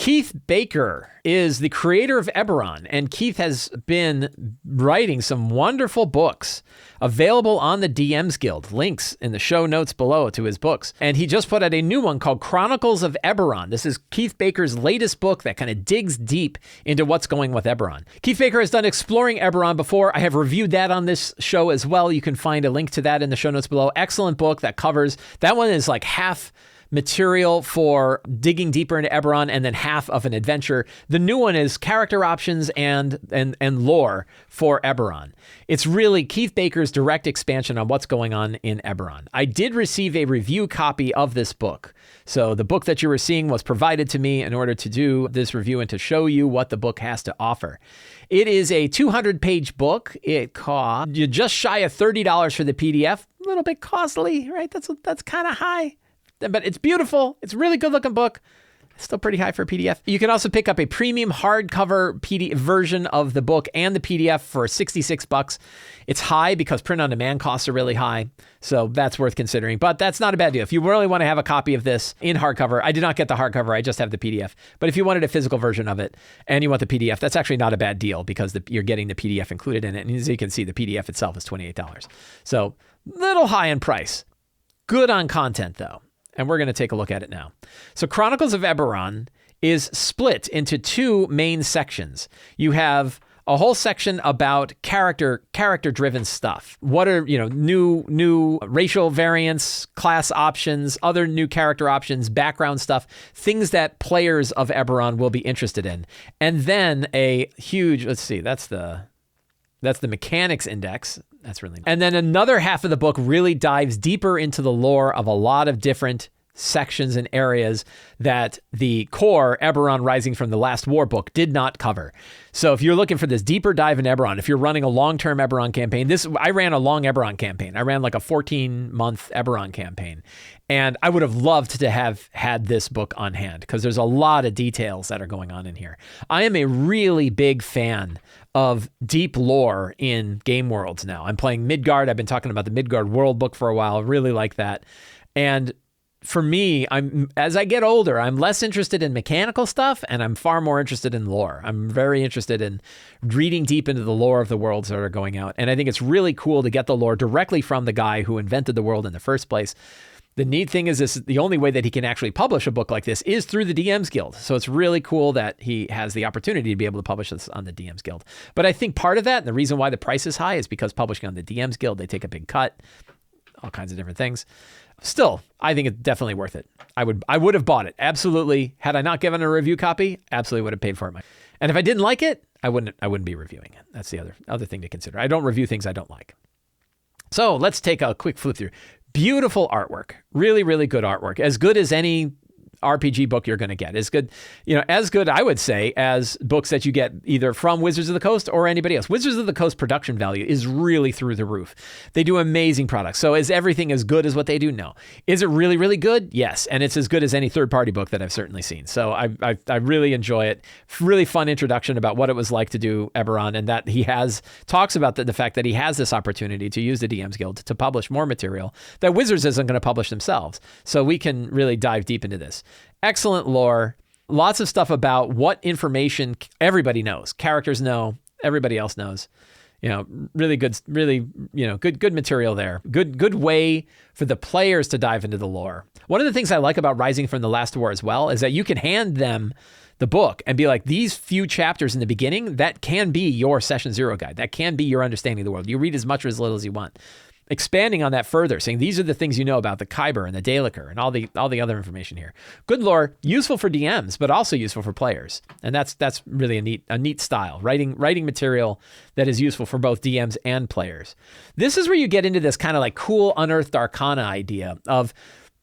Keith Baker is the creator of Eberron, and Keith has been writing some wonderful books available on the DM's Guild. Links in the show notes below to his books. And he just put out a new one called Chronicles of Eberron. This is Keith Baker's latest book that kind of digs deep into what's going with Eberron. Keith Baker has done Exploring Eberron before. I have reviewed that on this show as well. You can find a link to that in the show notes below. Excellent book that covers, that one is like half material for digging deeper into Eberron and then half of an adventure. The new one is character options and lore for Eberron. It's really Keith Baker's direct expansion on what's going on in Eberron. I did receive a review copy of this book. So the book that you were seeing was provided to me in order to do this review and to show you what the book has to offer. It is a 200-page book. It costs just shy of $30 for the PDF. A little bit costly, right? That's kind of high. But it's beautiful. It's a really good looking book. It's still pretty high for a PDF. You can also pick up a premium hardcover PDF version of the book and the PDF for $66. It's high because print on demand costs are really high. So that's worth considering. But that's not a bad deal. If you really want to have a copy of this in hardcover, I did not get the hardcover. I just have the PDF. But if you wanted a physical version of it and you want the PDF, that's actually not a bad deal because you're getting the PDF included in it. And as you can see, the PDF itself is $28. So little high in price. Good on content though. And we're going to take a look at it now. So Chronicles of Eberron is split into two main sections. You have a whole section about character-driven stuff. What are, new racial variants, class options, other new character options, background stuff, things that players of Eberron will be interested in. And then a huge, let's see, that's the mechanics index. That's really nice. And then another half of the book really dives deeper into the lore of a lot of different sections and areas that the core Eberron Rising from the Last War book did not cover. So if you're looking for this deeper dive in Eberron, if you're running a long-term Eberron campaign, I ran a long Eberron campaign. I ran like a 14-month Eberron campaign. And I would have loved to have had this book on hand because there's a lot of details that are going on in here. I am a really big fan of deep lore in game worlds now. I'm playing Midgard. I've been talking about the Midgard World book for a while. I really like that. And for me, as I get older, I'm less interested in mechanical stuff and I'm far more interested in lore. I'm very interested in reading deep into the lore of the worlds that are going out. And I think it's really cool to get the lore directly from the guy who invented the world in the first place. The neat thing is the only way that he can actually publish a book like this is through the DM's Guild. So it's really cool that he has the opportunity to be able to publish this on the DM's Guild. But I think part of that, and the reason why the price is high, is because publishing on the DM's Guild, they take a big cut, all kinds of different things. Still, I think it's definitely worth it. I would have bought it. Absolutely. Had I not given a review copy, absolutely would have paid for it. And if I didn't like it, I wouldn't be reviewing it. That's the other thing to consider. I don't review things I don't like. So let's take a quick flip through. Beautiful artwork. Really, really good artwork. As good as any RPG book you're going to get. As good, as good, I would say, as books that you get either from Wizards of the Coast or anybody else. Wizards of the Coast production value is really through the roof. They do amazing products. So is everything as good as what they do? No. Is it really, really good? Yes. And it's as good as any third-party book that I've certainly seen. So I really enjoy it. Really fun introduction about what it was like to do Eberron, and that he talks about the fact that he has this opportunity to use the DM's Guild to publish more material that Wizards isn't going to publish themselves. So we can really dive deep into this. Excellent lore, lots of stuff about what information everybody knows. Characters know, everybody else knows. Really good, good material there. Good way for the players to dive into the lore. One of the things I like about Rising from the Last War as well is that you can hand them the book and be like, these few chapters in the beginning, that can be your Session Zero guide. That can be your understanding of the world. You read as much or as little as you want. Expanding on that further, saying these are the things you know about the Kyber and the Daliker and all the other information here. Good lore, useful for DMs, but also useful for players. And that's really a neat style. Writing material that is useful for both DMs and players. This is where you get into this kind of like cool unearthed arcana idea of,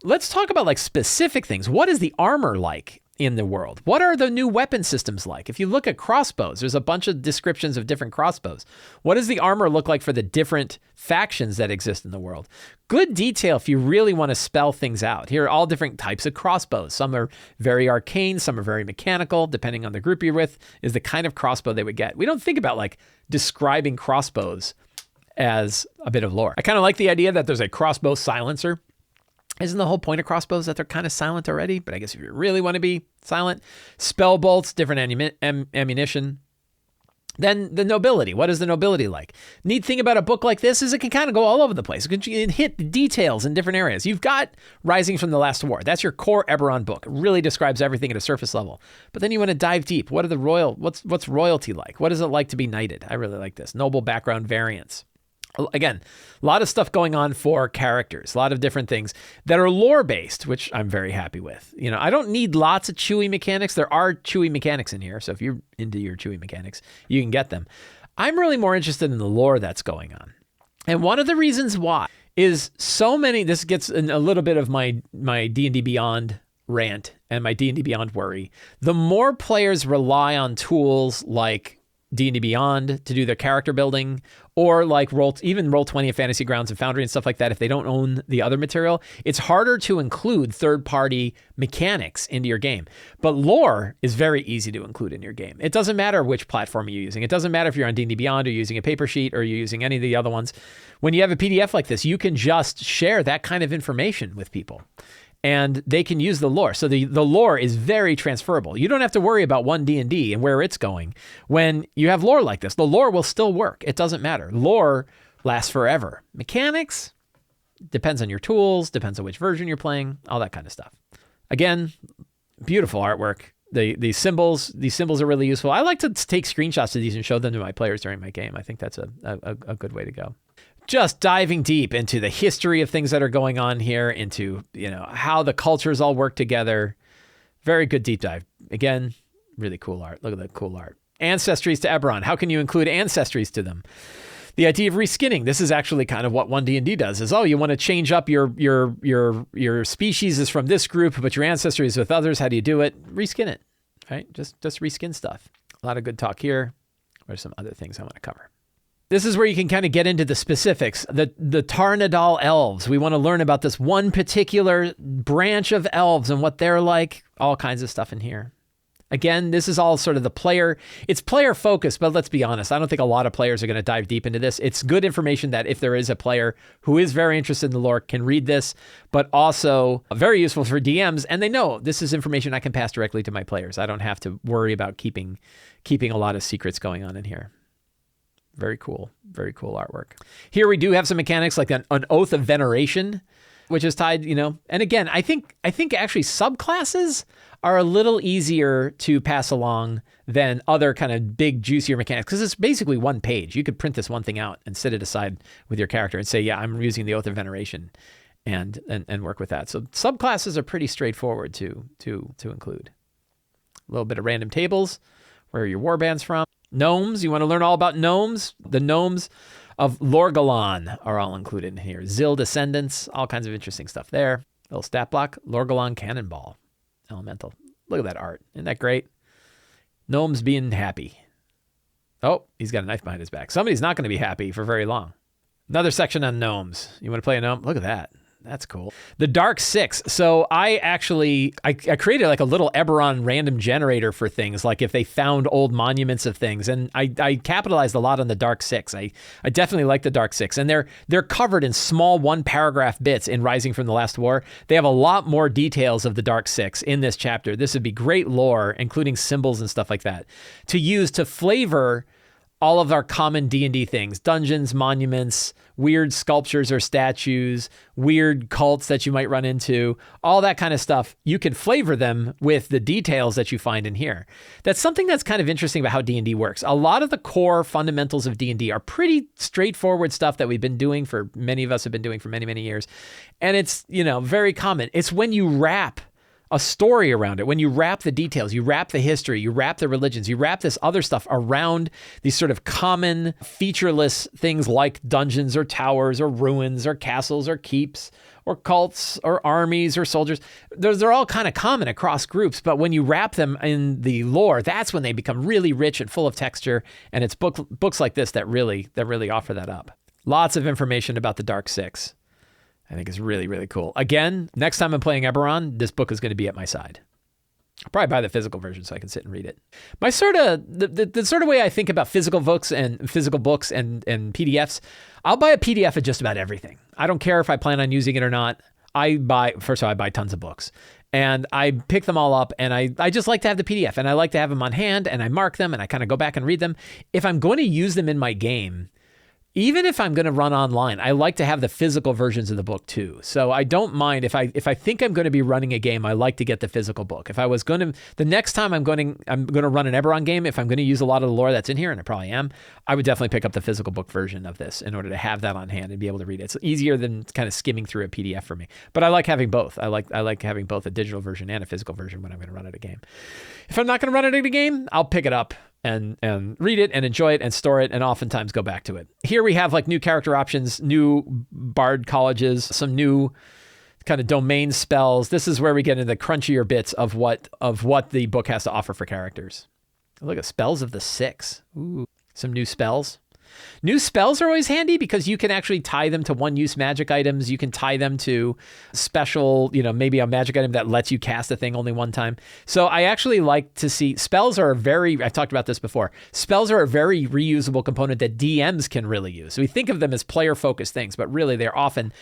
let's talk about like specific things. What is the armor like in the world? What are the new weapon systems like? If you look at crossbows, there's a bunch of descriptions of different crossbows. What does the armor look like for the different factions that exist in the world? Good detail if you really want to spell things out. Here are all different types of crossbows. Some are very arcane, some are very mechanical, depending on the group you're with, is the kind of crossbow they would get. We don't think about like describing crossbows as a bit of lore. I kind of like the idea that there's a crossbow silencer. Isn't the whole point of crossbows that they're kind of silent already? But I guess if you really want to be silent, spell bolts, different ammunition. Then the nobility. What is the nobility like? Neat thing about a book like this is it can kind of go all over the place. It can hit the details in different areas. You've got Rising from the Last War. That's your core Eberron book. It really describes everything at a surface level. But then you want to dive deep. What are what's royalty like? What is it like to be knighted? I really like this. Noble background variants. Again, a lot of stuff going on for characters, a lot of different things that are lore-based, which I'm very happy with. I don't need lots of chewy mechanics. There are chewy mechanics in here, so if you're into your chewy mechanics, you can get them. I'm really more interested in the lore that's going on. And one of the reasons why is so many, this gets in a little bit of my D&D Beyond rant and my D&D Beyond worry. The more players rely on tools like D&D Beyond to do their character building, or like Roll20 and Fantasy Grounds and Foundry and stuff like that, if they don't own the other material, it's harder to include third-party mechanics into your game. But lore is very easy to include in your game. It doesn't matter which platform you're using. It doesn't matter if you're on D&D Beyond or you're using a paper sheet or you're using any of the other ones. When you have a PDF like this, you can just share that kind of information with people. And they can use the lore. So the lore is very transferable. You don't have to worry about one D&D and where it's going. When you have lore like this, the lore will still work. It doesn't matter. Lore lasts forever. Mechanics depends on your tools, depends on which version you're playing, all that kind of stuff. Again, beautiful artwork. These symbols are really useful. I like to take screenshots of these and show them to my players during my game. I think that's a good way to go. Just diving deep into the history of things that are going on here, into how the cultures all work together. Very good deep dive. Again, really cool art. Look at that cool art. Ancestries to Eberron. How can you include ancestries to them? The idea of reskinning. This is actually kind of what 1D&D does. Is you want to change up your species is from this group, but your ancestry is with others. How do you do it? Reskin it. Right? Just reskin stuff. A lot of good talk here. What are some other things I want to cover? This is where you can kind of get into the specifics. The Tarnadal elves. We want to learn about this one particular branch of elves and what they're like. All kinds of stuff in here. Again, this is all sort of the player. It's player focused, but let's be honest. I don't think a lot of players are going to dive deep into this. It's good information that if there is a player who is very interested in the lore can read this, but also very useful for DMs. And they know this is information I can pass directly to my players. I don't have to worry about keeping a lot of secrets going on in here. Very cool artwork. Here we do have some mechanics like an Oath of Veneration, which is tied, and again, I think actually subclasses are a little easier to pass along than other kind of big, juicier mechanics, because it's basically one page. You could print this one thing out and set it aside with your character and say, yeah, I'm using the Oath of Veneration and work with that. So subclasses are pretty straightforward to include. A little bit of random tables, where are your warband's from. Gnomes, you want to learn all about gnomes? The gnomes of Lorgalan are all included in here. Zil descendants, all kinds of interesting stuff there. Little stat block, Lorgalan Cannonball, elemental. Look at that art. Isn't that great? Gnomes being happy. Oh, he's got a knife behind his back. Somebody's not going to be happy for very long. Another section on gnomes. You want to play a gnome? Look at that. That's cool. The Dark Six. So I created like a little Eberron random generator for things, like if they found old monuments of things. And I capitalized a lot on the Dark Six. I definitely like the Dark Six. And they're covered in small one-paragraph bits in Rising from the Last War. They have a lot more details of the Dark Six in this chapter. This would be great lore, including symbols and stuff like that, to use to flavor all of our common D&D things, dungeons, monuments, weird sculptures or statues, weird cults that you might run into, all that kind of stuff. You can flavor them with the details that you find in here. That's something that's kind of interesting about how D&D works. A lot of the core fundamentals of D&D are pretty straightforward stuff that we've been doing for, many of us have been doing for many, many years. And it's, very common. It's when you wrap a story around it, when you wrap the details, you wrap the history, you wrap the religions, you wrap this other stuff around these sort of common featureless things like dungeons or towers or ruins or castles or keeps or cults or armies or soldiers. They're all kind of common across groups, but when you wrap them in the lore, that's when they become really rich and full of texture. And it's books like this that really offer that up. Lots of information about the Dark Six. I think it's really, really cool. Again, next time I'm playing Eberron, this book is going to be at my side. I'll probably buy the physical version so I can sit and read it. My sort of, the sort of way I think about physical books and PDFs, I'll buy a PDF of just about everything. I don't care if I plan on using it or not. first of all, I buy tons of books. And I pick them all up, and I just like to have the PDF, and I like to have them on hand, and I mark them, and I kind of go back and read them. If I'm going to use them in my game, even if I'm going to run online, I like to have the physical versions of the book too. So I don't mind if I think I'm going to be running a game, I like to get the physical book. If I was going to, the next time I'm going to run an Eberron game, if I'm going to use a lot of the lore that's in here, and I probably am, I would definitely pick up the physical book version of this in order to have that on hand and be able to read it. It's easier than kind of skimming through a PDF for me. But I like having both. I like having both a digital version and a physical version when I'm going to run it a game. If I'm not going to run it in a game, I'll pick it up and read it and enjoy it and store it and oftentimes go back to it. Here we have like new character options, new bard colleges, some new kind of domain spells. This is where we get into the crunchier bits of what the book has to offer for characters. Look at Spells of the Six. Ooh, some new spells. New spells are always handy because you can actually tie them to one-use magic items. You can tie them to special, maybe a magic item that lets you cast a thing only one time. So I actually like to see spells are I've talked about this before. Spells are a very reusable component that DMs can really use. So we think of them as player-focused things, but really they're often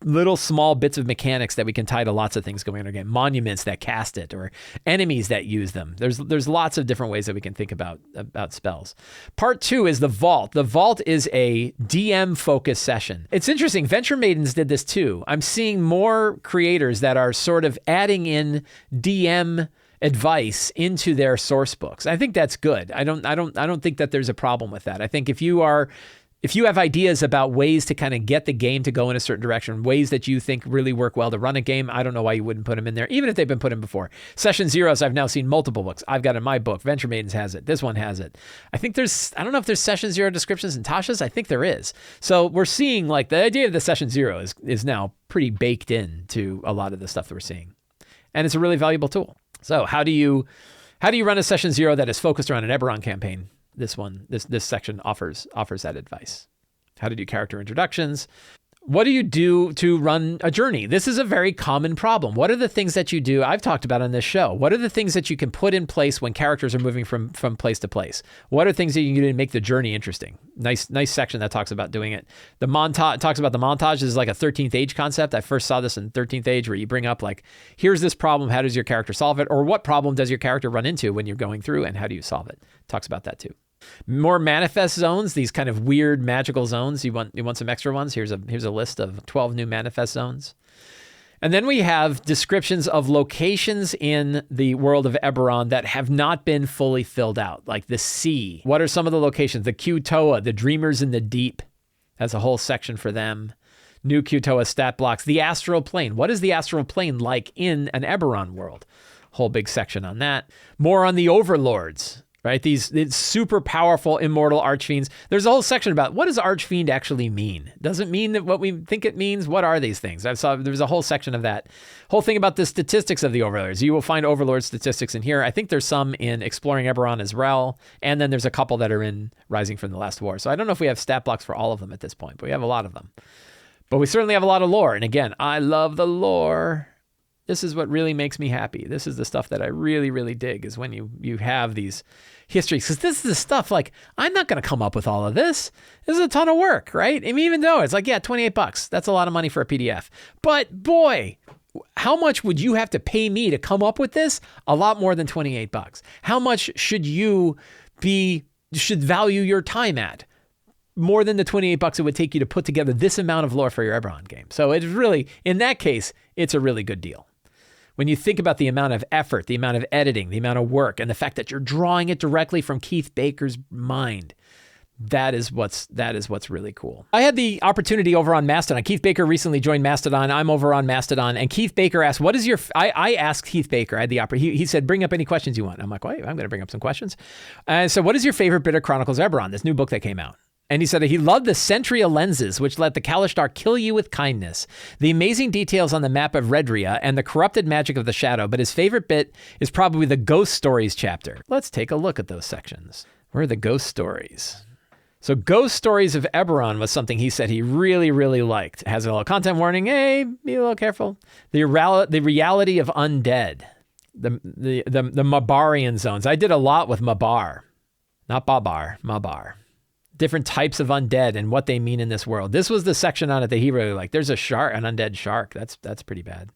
little small bits of mechanics that we can tie to lots of things going on in our game. Monuments that cast it or enemies that use them. There's lots of different ways that we can think about spells. Part 2 is the Vault. The Vault is a DM focused session. It's interesting. Venture Maidens did this too. I'm seeing more creators that are sort of adding in DM advice into their source books. I think that's good. I don't think that there's a problem with that. I think if you have ideas about ways to kind of get the game to go in a certain direction, ways that you think really work well to run a game, I don't know why you wouldn't put them in there, even if they've been put in before. Session Zeros, I've now seen multiple books. I've got in my book. Venture Maidens has it. This one has it. I don't know if there's Session Zero descriptions in Tasha's. I think there is. So we're seeing like the idea of the Session Zero is now pretty baked in to a lot of the stuff that we're seeing. And it's a really valuable tool. So how do you run a Session Zero that is focused around an Eberron campaign? This section offers that advice. How to do character introductions. What do you do to run a journey? This is a very common problem. What are the things that you do? I've talked about on this show. What are the things that you can put in place when characters are moving from place to place? What are things that you can do to make the journey interesting? Nice section that talks about doing it. The montage talks about the montage is like a 13th Age concept. I first saw this in 13th Age where you bring up like, here's this problem. How does your character solve it? Or what problem does your character run into when you're going through and how do you solve it? Talks about that too. More manifest zones, these kind of weird magical zones. You want some extra ones? Here's a list of 12 new manifest zones. And then we have descriptions of locations in the world of Eberron that have not been fully filled out, like the sea. What are some of the locations? The Kutoa, the Dreamers in the Deep. That's a whole section for them. New Kutoa stat blocks. The Astral Plane. What is the Astral Plane like in an Eberron world? Whole big section on that. More on the Overlords. Right? These super powerful immortal archfiends. There's a whole section about what does archfiend actually mean? Does it mean that what we think it means? What are these things? There's a whole section of that. Whole thing about the statistics of the overlords. You will find overlord statistics in here. I think there's some in Exploring Eberron as well. And then there's a couple that are in Rising from the Last War. So I don't know if we have stat blocks for all of them at this point, but we have a lot of them. But we certainly have a lot of lore. And again, I love the lore. This is what really makes me happy. This is the stuff that I really, really dig is when you have these histories. Because this is the stuff like, I'm not going to come up with all of this. This is a ton of work, right? I mean, even though it's like, yeah, $28. That's a lot of money for a PDF. But boy, how much would you have to pay me to come up with this? A lot more than $28. How much should value your time at? More than the $28 it would take you to put together this amount of lore for your Eberron game. So it's really, in that case, it's a really good deal. When you think about the amount of effort, the amount of editing, the amount of work, and the fact that you're drawing it directly from Keith Baker's mind, that is what's really cool. I had the opportunity over on Mastodon. Keith Baker recently joined Mastodon. I'm over on Mastodon, and Keith Baker asked, "What is your?" I asked Keith Baker. I had the opportunity. He said, "Bring up any questions you want." I'm like, "Wait, I'm going to bring up some questions." So, what is your favorite bit of Chronicles of Eberron? This new book that came out. And he said that he loved the Centria lenses, which let the Kalishtar kill you with kindness, the amazing details on the map of Redria, and the corrupted magic of the shadow. But his favorite bit is probably the Ghost Stories chapter. Let's take a look at those sections. Where are the Ghost Stories? So Ghost Stories of Eberron was something he said he really, really liked. It has a little content warning. Hey, be a little careful. The reality of undead. The Mabarian zones. I did a lot with Mabar. Not Babar, Mabar. different types of undead and what they mean in this world. This was the section on it that he really liked. There's a shark, an undead shark. That's pretty bad.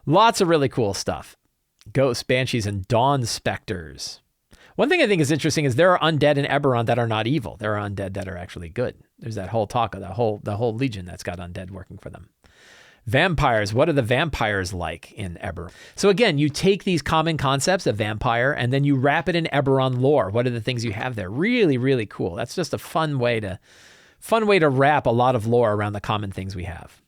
Lots of really cool stuff. Ghosts, banshees, and dawn specters. One thing I think is interesting is there are undead in Eberron that are not evil. There are undead that are actually good. There's that whole talk of the whole legion that's got undead working for them. Vampires. What are the vampires like in Eberron? So again, you take these common concepts of vampire and then you wrap it in Eberron lore. What are the things you have there? Really, really cool. That's just a fun way to wrap a lot of lore around the common things we have.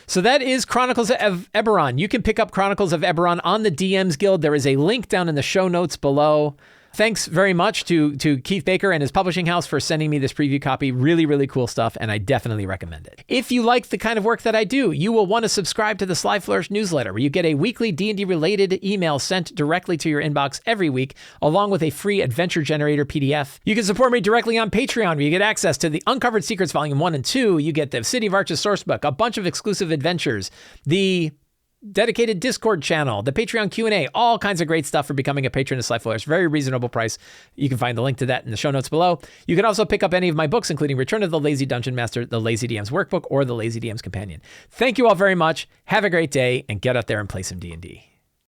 So that is Chronicles of Eberron. You can pick up Chronicles of Eberron on the DMs Guild. There is a link down in the show notes below. Thanks very much to Keith Baker and his publishing house for sending me this preview copy. Really, really cool stuff, and I definitely recommend it. If you like the kind of work that I do, you will want to subscribe to the Sly Flourish newsletter, where you get a weekly D&D related email sent directly to your inbox every week, along with a free adventure generator PDF. You can support me directly on Patreon, where you get access to the Uncovered Secrets Volume 1 and 2. You get the City of Arches sourcebook, a bunch of exclusive adventures, the dedicated Discord channel, the Patreon Q&A, all kinds of great stuff for becoming a patron of Sly Flourish. Very reasonable price. You can find the link to that in the show notes below. You can also pick up any of my books, including Return of the Lazy Dungeon Master, the Lazy DM's Workbook, or the Lazy DM's Companion. Thank you all very much. Have a great day, and get out there and play some D&D.